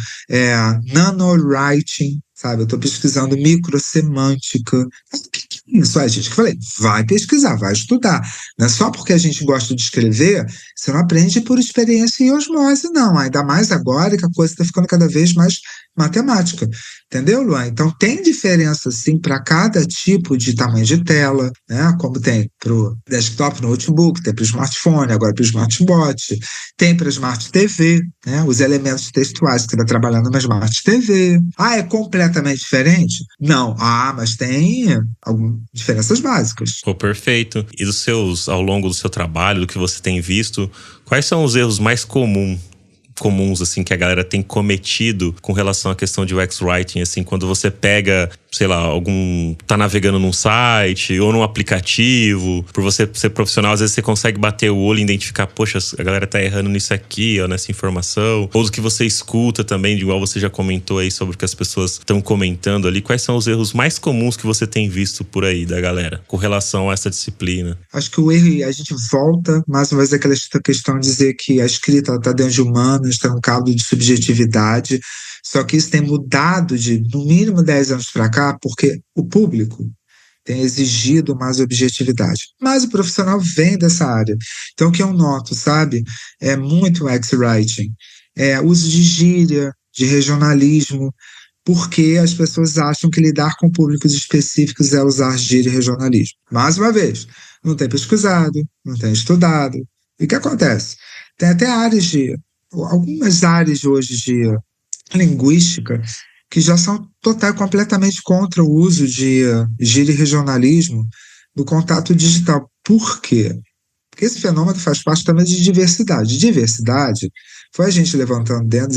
nanowriting, sabe? Eu estou pesquisando microsemântica. O que é isso? Gente, que eu falei, vai pesquisar, vai estudar. Não é só porque a gente gosta de escrever, você não aprende por experiência e osmose, não. Ainda mais agora que a coisa está ficando cada vez mais matemática. Entendeu, Luan? Então, tem diferença, sim, para cada tipo de tamanho de tela, né? Como tem para o desktop, notebook, tem para o smartphone, agora para o smartwatch, tem para Smart TV, né? Os elementos textuais que você vai trabalhar numa Smart TV. É completamente diferente? Não. Mas tem algumas diferenças básicas. Perfeito. E ao longo do seu trabalho, do que você tem visto, quais são os erros mais comuns, assim, que a galera tem cometido com relação à questão de UX Writing, assim, quando você pega, sei lá, tá navegando num site ou num aplicativo. Por você ser profissional, às vezes você consegue bater o olho e identificar, poxa, a galera tá errando nisso aqui, ó, nessa informação. Ou do que você escuta também, igual você já comentou aí sobre o que as pessoas estão comentando ali. Quais são os erros mais comuns que você tem visto por aí da galera com relação a essa disciplina? Acho que o erro, a gente volta mais uma vez àquela questão de dizer que a escrita está dentro de humanos, está um caldo de subjetividade. Só que isso tem mudado de, no mínimo, 10 anos para cá, porque o público tem exigido mais objetividade. Mas o profissional vem dessa área. Então, o que eu noto, sabe, é muito X-Writing. Uso de gíria, de regionalismo, porque as pessoas acham que lidar com públicos específicos é usar gíria e regionalismo. Mais uma vez, não tem pesquisado, não tem estudado. E o que acontece? Tem até algumas áreas hoje de linguística que já são completamente contra o uso de gíria e regionalismo no contato digital. Por quê? Porque esse fenômeno faz parte também de diversidade. Diversidade foi a gente levantando dedo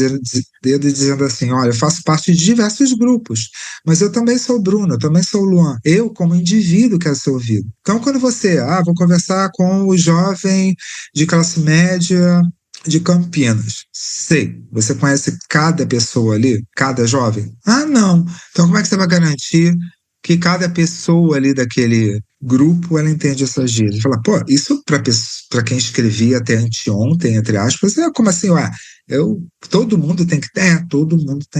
e dizendo assim, olha, eu faço parte de diversos grupos, mas eu também sou o Bruno, eu também sou o Luan. Eu, como indivíduo, quero ser ouvido. Então, quando você, vou conversar com o jovem de classe média de Campinas. Sei, você conhece cada pessoa ali, cada jovem? Não. Então, como é que você vai garantir que cada pessoa ali daquele grupo, ela entende essa gíria? Fala, isso para quem escrevia até anteontem, entre aspas, como assim, todo mundo tem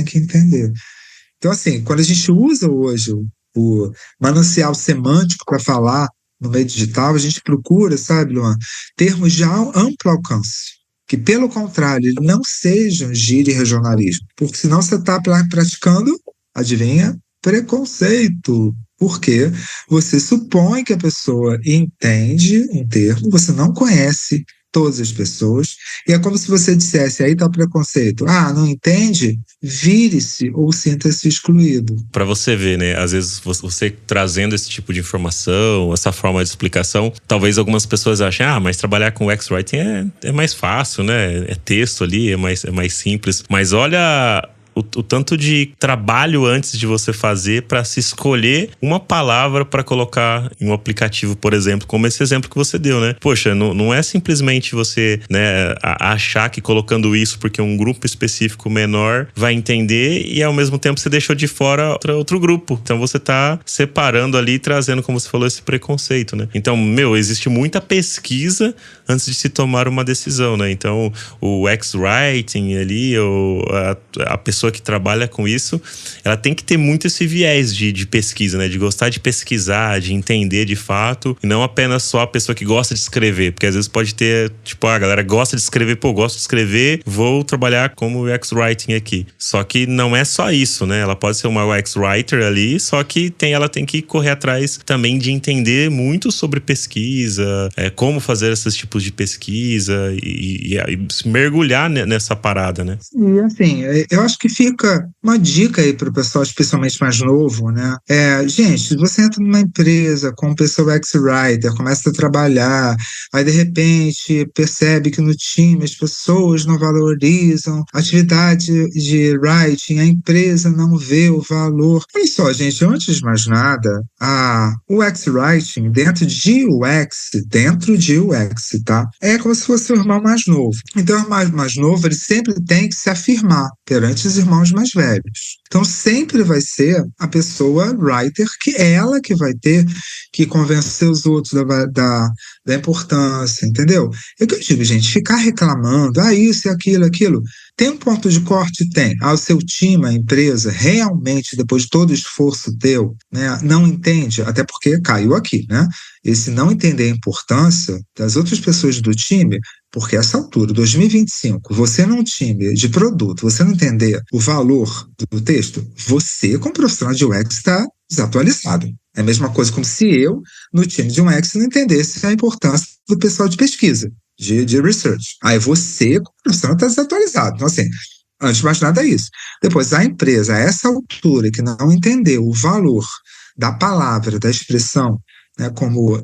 que entender. Então, assim, quando a gente usa hoje o manancial semântico para falar no meio digital, a gente procura, sabe, Luan, termos de amplo alcance, que, pelo contrário, não sejam gíria e regionalismo, porque senão você está praticando, adivinha, preconceito, porque você supõe que a pessoa entende um termo, você não conhece todas as pessoas, e é como se você dissesse, aí está o preconceito, não entende? Vire-se ou sinta-se excluído. Para você ver, né, às vezes você trazendo esse tipo de informação, essa forma de explicação, talvez algumas pessoas achem, mas trabalhar com X-Writing é mais fácil, né, é texto ali, é mais simples, mas olha o tanto de trabalho antes de você fazer para se escolher uma palavra para colocar em um aplicativo, por exemplo, como esse exemplo que você deu, né? Poxa, não é simplesmente você, né, achar que colocando isso porque um grupo específico menor vai entender e ao mesmo tempo você deixou de fora outro grupo. Então você tá separando ali e trazendo, como você falou, esse preconceito, né? Então, existe muita pesquisa antes de se tomar uma decisão, né? Então, o X-Writing ali, ou a pessoa que trabalha com isso, ela tem que ter muito esse viés de pesquisa, né? De gostar de pesquisar, de entender de fato, e não apenas só a pessoa que gosta de escrever, porque às vezes pode ter, a galera gosta de escrever, gosto de escrever, vou trabalhar como X-Writing aqui. Só que não é só isso, né? Ela pode ser uma X-Writer ali, só que ela tem que correr atrás também de entender muito sobre pesquisa, como fazer esses tipos de pesquisa e mergulhar nessa parada, né? E assim, eu acho que fica uma dica aí para o pessoal, especialmente mais novo, né? Gente, se você entra numa empresa com um pessoal X-Writer, começa a trabalhar, aí de repente percebe que no time as pessoas não valorizam a atividade de writing, a empresa não vê o valor. Olha só, gente, antes de mais nada, o X-Writing dentro de UX, tá? É como se fosse o irmão mais novo. Então, o irmão mais novo, ele sempre tem que se afirmar perante os irmãos mais velhos. Então, sempre vai ser a pessoa writer que vai ter que convencer os outros da importância, entendeu? É o que eu digo, gente, ficar reclamando, isso e aquilo. Tem um ponto de corte? Tem. O seu time, a empresa, realmente, depois de todo o esforço teu, né, não entende, até porque caiu aqui, né? Esse não entender a importância das outras pessoas do time, porque essa altura, 2025, você num time de produto, você não entender o valor do texto, você, como profissional de UX, está desatualizado. É a mesma coisa como se eu, no time de UX, não entendesse a importância do pessoal de pesquisa, de research. Aí você, como profissional, está desatualizado. Então, assim, antes de mais nada é isso. Depois, a empresa, a essa altura, que não entendeu o valor da palavra, da expressão, né, como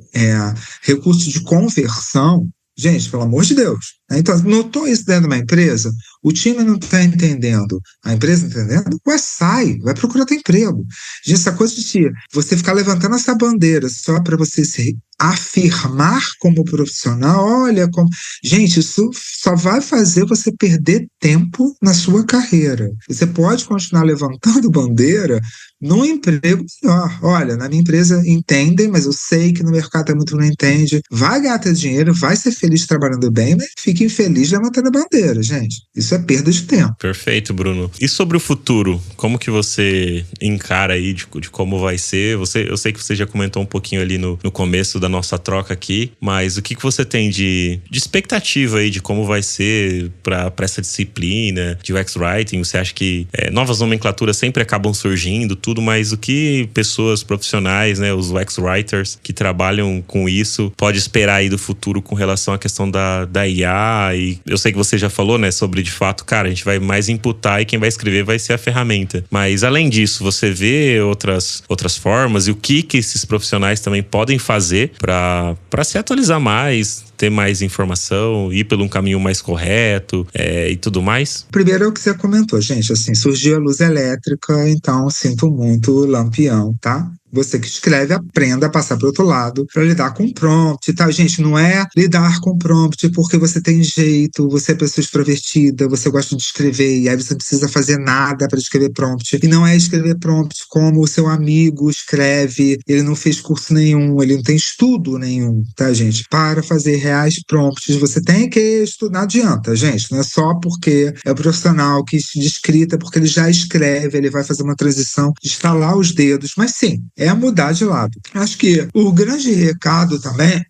recurso de conversão, gente, pelo amor de Deus, Então, notou isso dentro de uma empresa? O time não está entendendo, a empresa não está entendendo? Ué, sai, vai procurar outro emprego. Gente, essa coisa de você ficar levantando essa bandeira só para você se afirmar como profissional, olha como... Gente, isso só vai fazer você perder tempo na sua carreira. Você pode continuar levantando bandeira num emprego melhor. Olha, na minha empresa entendem, mas eu sei que no mercado tem muito que não entende. Vai ganhar teu dinheiro, vai ser feliz trabalhando bem, mas fique infeliz levantando a bandeira, gente. Isso é perda de tempo. Perfeito, Bruno. E sobre o futuro? Como que você encara aí de como vai ser? Eu sei que você já comentou um pouquinho ali no começo da nossa troca aqui, mas o que você tem de expectativa aí de como vai ser para essa disciplina de UX Writing? Você acha que novas nomenclaturas sempre acabam surgindo, tudo, mas o que pessoas profissionais, né, os UX Writers que trabalham com isso, pode esperar aí do futuro com relação à questão da IA? E eu sei que você já falou, né, sobre de fato, cara, a gente vai mais imputar e quem vai escrever vai ser a ferramenta. Mas além disso, você vê outras formas e o que esses profissionais também podem fazer para se atualizar mais, ter mais informação, ir por um caminho mais correto e tudo mais? Primeiro é o que você comentou, gente, assim, surgiu a luz elétrica, então sinto muito, lampião, tá? Você que escreve, aprenda a passar para o outro lado para lidar com prompt, tá? Gente, não é lidar com prompt porque você tem jeito, você é pessoa extrovertida, você gosta de escrever e aí você não precisa fazer nada para escrever prompt. E não é escrever prompt como o seu amigo escreve, ele não fez curso nenhum, ele não tem estudo nenhum, tá, gente? Para fazer reais prompts, você tem que estudar, não adianta, gente. Não é só porque é o profissional que de escrita, porque ele já escreve, ele vai fazer uma transição de estalar os dedos, mas sim, é mudar de lado. Acho que o grande recado também,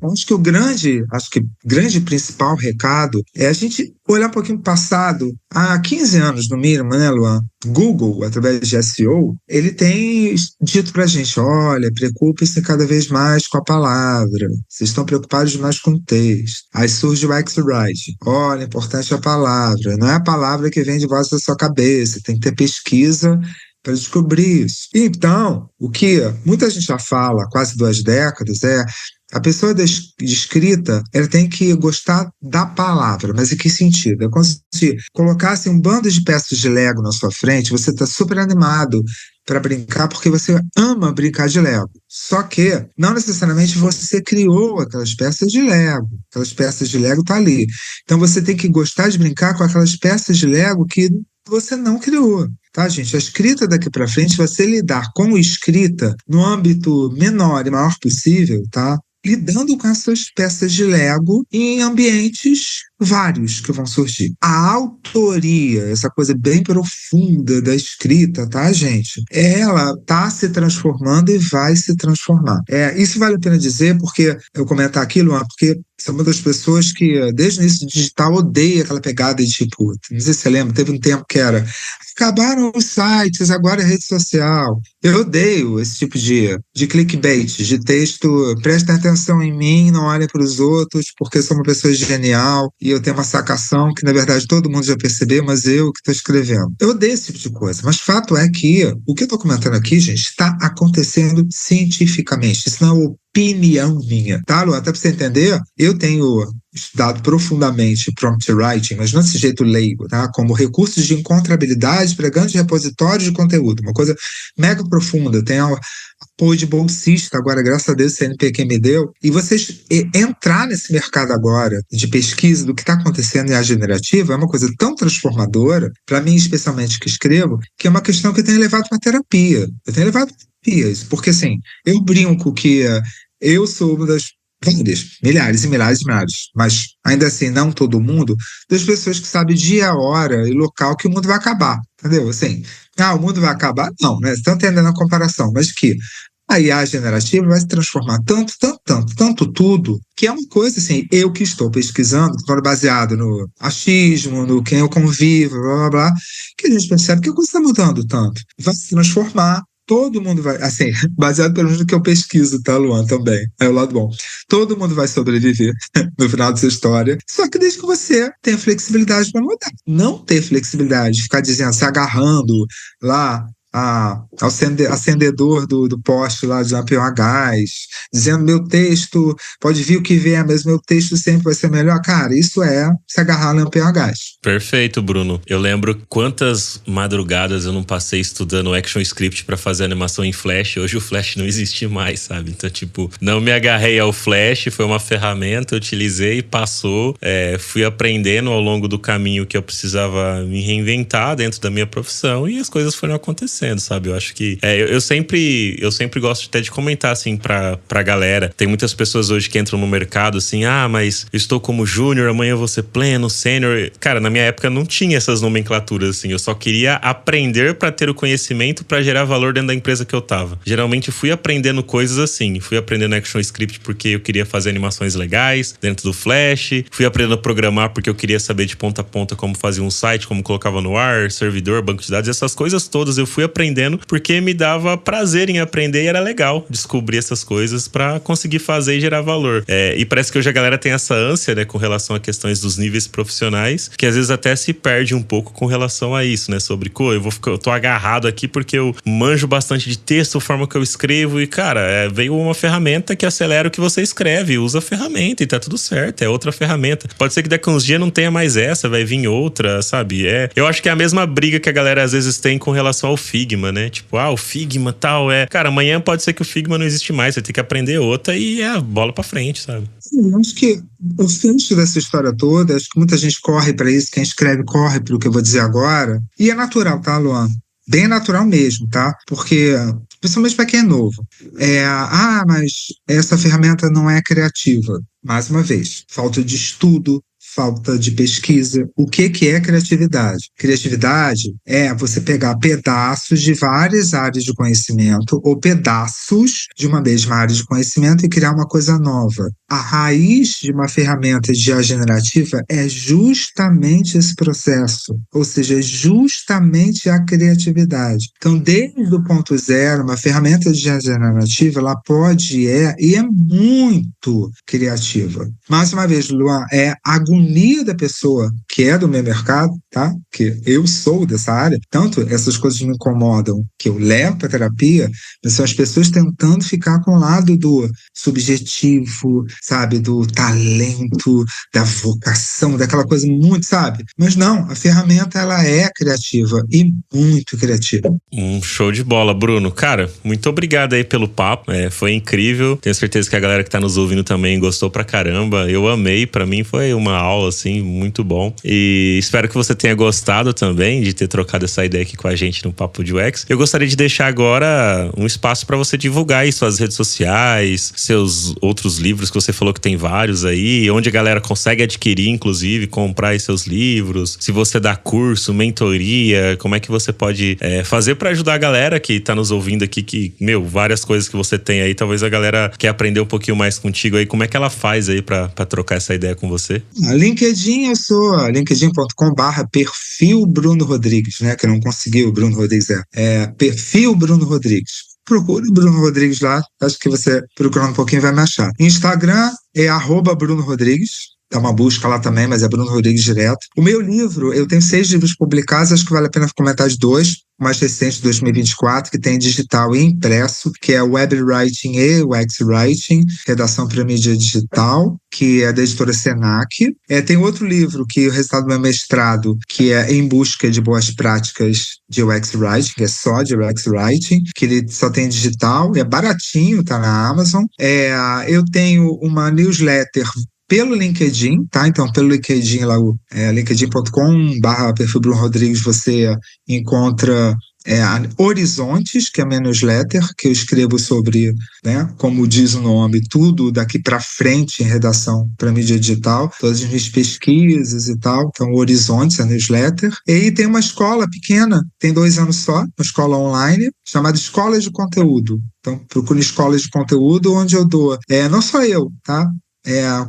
acho que o grande principal recado é a gente olhar um pouquinho para o passado. Há 15 anos, no mínimo, né, Luan? Google, através de SEO, ele tem dito pra gente, olha, preocupe-se cada vez mais com a palavra. Vocês estão preocupados demais com o texto. Aí surge o UX-Writing. Olha, importante a palavra. Não é a palavra que vem de voz da sua cabeça. Tem que ter pesquisa para descobrir isso. Então, o que muita gente já fala há quase 2 décadas é a pessoa de escrita, ela tem que gostar da palavra, mas em que sentido? É como se colocasse um bando de peças de Lego na sua frente, você está super animado para brincar porque você ama brincar de Lego. Só que não necessariamente você criou aquelas peças de Lego. Aquelas peças de Lego estão ali. Então você tem que gostar de brincar com aquelas peças de Lego que você não criou. Tá, gente? A escrita daqui para frente vai ser lidar com escrita no âmbito menor e maior possível, tá? Lidando com essas peças de Lego em ambientes vários que vão surgir. A autoria, essa coisa bem profunda da escrita, tá, gente? Ela tá se transformando e vai se transformar. Isso vale a pena dizer, porque eu comentar aquilo, porque sou uma das pessoas que, desde o início digital, odeia aquela pegada de tipo, não sei se você lembra, teve um tempo que era acabaram os sites, agora é rede social. Eu odeio esse tipo de clickbait, de texto, prestem atenção em mim, não olhem para os outros, porque sou uma pessoa genial e eu tenho uma sacação que, na verdade, todo mundo já percebeu, mas eu que estou escrevendo. Eu odeio esse tipo de coisa, mas fato é que o que eu estou comentando aqui, gente, está acontecendo cientificamente. Isso não é opinião minha, tá, Lu? Até para você entender, eu tenho estudado profundamente prompt writing, mas não desse jeito leigo, tá? Como recursos de encontrabilidade para grandes repositórios de conteúdo, uma coisa mega profunda. Tem apoio de bolsista agora, graças a Deus, o CNPq me deu. E vocês entrar nesse mercado agora de pesquisa do que está acontecendo em IA generativa é uma coisa tão transformadora, para mim especialmente que escrevo, que é uma questão que eu tenho levado para terapia. Eu tenho levado para terapia, porque assim, eu brinco que eu sou uma das milhares e milhares e milhares, mas ainda assim, não todo mundo, das pessoas que sabem dia, hora e local que o mundo vai acabar, entendeu? Assim, o mundo vai acabar? Não, né? Vocês estão entendendo a comparação, mas que a IA generativa vai se transformar tanto tudo, que é uma coisa assim, eu que estou pesquisando, baseado no achismo, no quem eu convivo, blá, blá, blá, que a gente percebe que a coisa está mudando tanto. Vai se transformar. Todo mundo vai, assim, baseado pelo menos no que eu pesquiso, tá, Luan, também. É o lado bom. Todo mundo vai sobreviver no final dessa história, só que desde que você tenha flexibilidade para mudar. Não ter flexibilidade, ficar dizendo, se agarrando lá acendedor do poste lá de Lampião a gás, dizendo meu texto, pode vir o que vier, mas meu texto sempre vai ser melhor. Cara, isso é se agarrar a Lampião a gás. Perfeito, Bruno. Eu lembro quantas madrugadas eu não passei estudando ActionScript pra fazer animação em Flash. Hoje o Flash não existe mais, sabe? Então, tipo, não me agarrei ao Flash, foi uma ferramenta, eu utilizei, passou. Fui aprendendo ao longo do caminho que eu precisava me reinventar dentro da minha profissão e as coisas foram acontecendo, sabe? Eu acho que eu sempre gosto até de comentar assim pra galera. Tem muitas pessoas hoje que entram no mercado assim, mas eu estou como júnior, amanhã eu vou ser pleno, sênior. Cara, na minha época não tinha essas nomenclaturas assim, eu só queria aprender pra ter o conhecimento pra gerar valor dentro da empresa que eu tava. Geralmente fui aprendendo coisas assim, fui aprendendo ActionScript porque eu queria fazer animações legais dentro do Flash, fui aprendendo a programar porque eu queria saber de ponta a ponta como fazia um site, como colocava no ar, servidor, banco de dados, essas coisas todas eu fui aprendendo porque me dava prazer em aprender e era legal descobrir essas coisas pra conseguir fazer e gerar valor. E parece que hoje a galera tem essa ânsia, né, com relação a questões dos níveis profissionais, que às vezes até se perde um pouco com relação a isso, né, sobre, eu tô agarrado aqui porque eu manjo bastante de texto, a forma que eu escrevo e, cara, veio uma ferramenta que acelera o que você escreve, usa a ferramenta e tá tudo certo, é outra ferramenta. Pode ser que daqui a uns dias não tenha mais essa, vai vir outra, sabe? Eu acho que é a mesma briga que a galera às vezes tem com relação ao Figma, né? Tipo, o Figma tal, Cara, amanhã pode ser que o Figma não existe mais, você tem que aprender outra e bola pra frente, sabe? Eu acho que o centro dessa história toda, acho que muita gente corre para isso, quem escreve corre para o que eu vou dizer agora, e é natural, tá, Luan? Bem natural mesmo, tá? Porque, principalmente para quem é novo, mas essa ferramenta não é criativa. Mais uma vez, falta de estudo, falta de pesquisa. O que é criatividade? Criatividade é você pegar pedaços de várias áreas de conhecimento ou pedaços de uma mesma área de conhecimento e criar uma coisa nova. A raiz de uma ferramenta de IA generativa é justamente esse processo, ou seja, justamente a criatividade. Então, desde o ponto zero, uma ferramenta de IA generativa, ela pode e é muito criativa. Mais uma vez, Luan, é a agonia da pessoa que é do meu mercado, tá? Que eu sou dessa área, tanto essas coisas me incomodam que eu levo para terapia, mas são as pessoas tentando ficar com o lado do subjetivo, sabe? Do talento, da vocação, daquela coisa muito, sabe? Mas não, a ferramenta ela é criativa e muito criativa. Show de bola, Bruno. Cara, muito obrigado aí pelo papo, foi incrível. Tenho certeza que a galera que tá nos ouvindo também gostou pra caramba. Eu amei, pra mim foi uma aula, assim, muito bom. E espero que você tenha gostado também de ter trocado essa ideia aqui com a gente no Papo de UX. Eu gostaria de deixar agora um espaço para você divulgar aí suas redes sociais, seus outros livros que você falou que tem vários aí, onde a galera consegue adquirir, inclusive, comprar aí seus livros. Se você dá curso, mentoria, como é que você pode fazer para ajudar a galera que tá nos ouvindo aqui, que, várias coisas que você tem aí, talvez a galera quer aprender um pouquinho mais contigo aí. Como é que ela faz aí para trocar essa ideia com você? LinkedIn, eu sou linkedin.com/perfil Bruno Rodrigues, né? Que eu não consegui, o Bruno Rodrigues perfil Bruno Rodrigues. Procure Bruno Rodrigues lá, acho que você procurando um pouquinho vai me achar. Instagram é @Bruno Rodrigues. Dá uma busca lá também, mas é Bruno Rodrigues direto. O meu livro, eu tenho 6 livros publicados, acho que vale a pena comentar de 2. O mais recente, 2024, que tem digital e impresso, que é Web Writing e UX Writing, Redação para Mídia Digital, que é da editora Senac. Tem outro livro, que é o resultado do meu mestrado, que é Em Busca de Boas Práticas de UX Writing, que é só de UX Writing, que ele só tem digital, é baratinho, tá na Amazon. Eu tenho uma newsletter pelo LinkedIn, tá? Então, pelo LinkedIn, lá, linkedin.com/perfil Bruno Rodrigues, você encontra Horizontes, que é a minha newsletter, que eu escrevo sobre, né, como diz o nome, tudo daqui para frente em redação para mídia digital, todas as minhas pesquisas e tal. Então, Horizontes, a newsletter. E aí tem uma escola pequena, tem 2 anos só, uma escola online, chamada Escola de Conteúdo. Então, procure escolas de conteúdo, onde eu dou, não só eu, tá?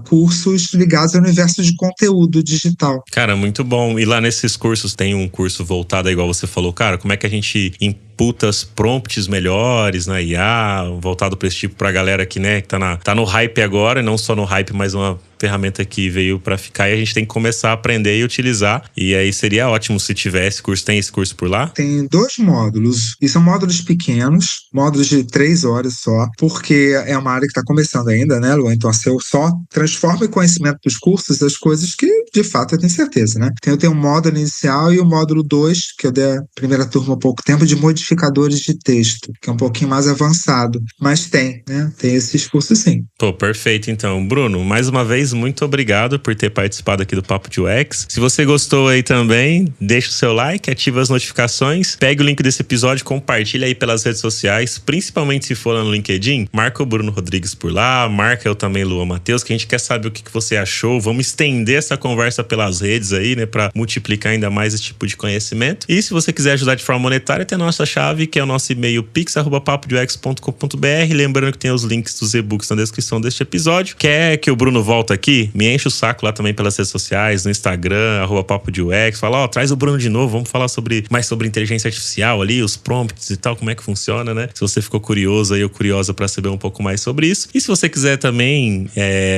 Cursos ligados ao universo de conteúdo digital. Cara, muito bom. E lá nesses cursos tem um curso voltado, igual você falou, cara, como é que a gente putas prompts melhores na IA, voltado para esse tipo, pra galera que, né, que tá no hype agora, não só no hype, mas uma ferramenta que veio para ficar e a gente tem que começar a aprender e utilizar. E aí seria ótimo se tivesse curso. Tem esse curso por lá? Tem 2 módulos, e são módulos pequenos, módulos de 3 horas só, porque é uma área que está começando ainda, né, Lu? Então, assim, eu só transformo em conhecimento dos cursos as coisas que, de fato, eu tenho certeza, né? Então, eu tenho um módulo inicial e o módulo 2, que eu dei a primeira turma há pouco tempo, de modificadores de texto, que é um pouquinho mais avançado. Mas tem, né? Tem esses cursos, sim. Pô, perfeito, então. Bruno, mais uma vez, muito obrigado por ter participado aqui do Papo de UX. Se você gostou aí também, deixa o seu like, ativa as notificações, pega o link desse episódio, compartilha aí pelas redes sociais, principalmente se for lá no LinkedIn, marca o Bruno Rodrigues por lá, marca eu também, Luan Matheus, que a gente quer saber o que você achou. Vamos estender essa conversa pelas redes aí, né, pra multiplicar ainda mais esse tipo de conhecimento. E se você quiser ajudar de forma monetária, tem a nossa chave, que é o nosso e-mail pix@papodux.com.br. Lembrando que tem os links dos e-books na descrição deste episódio. Quer que o Bruno volte aqui? Me enche o saco lá também pelas redes sociais, no Instagram, @papodux. Fala, traz o Bruno de novo, vamos falar mais sobre inteligência artificial ali, os prompts e tal, como é que funciona, né? Se você ficou curioso aí ou curiosa pra saber um pouco mais sobre isso. E se você quiser também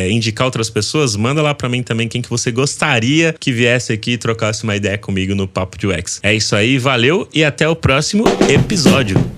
indicar outras pessoas, manda lá pra mim também quem que você gostaria que viesse aqui e trocasse uma ideia comigo no Papo de UX. É isso aí, valeu e até o próximo episódio.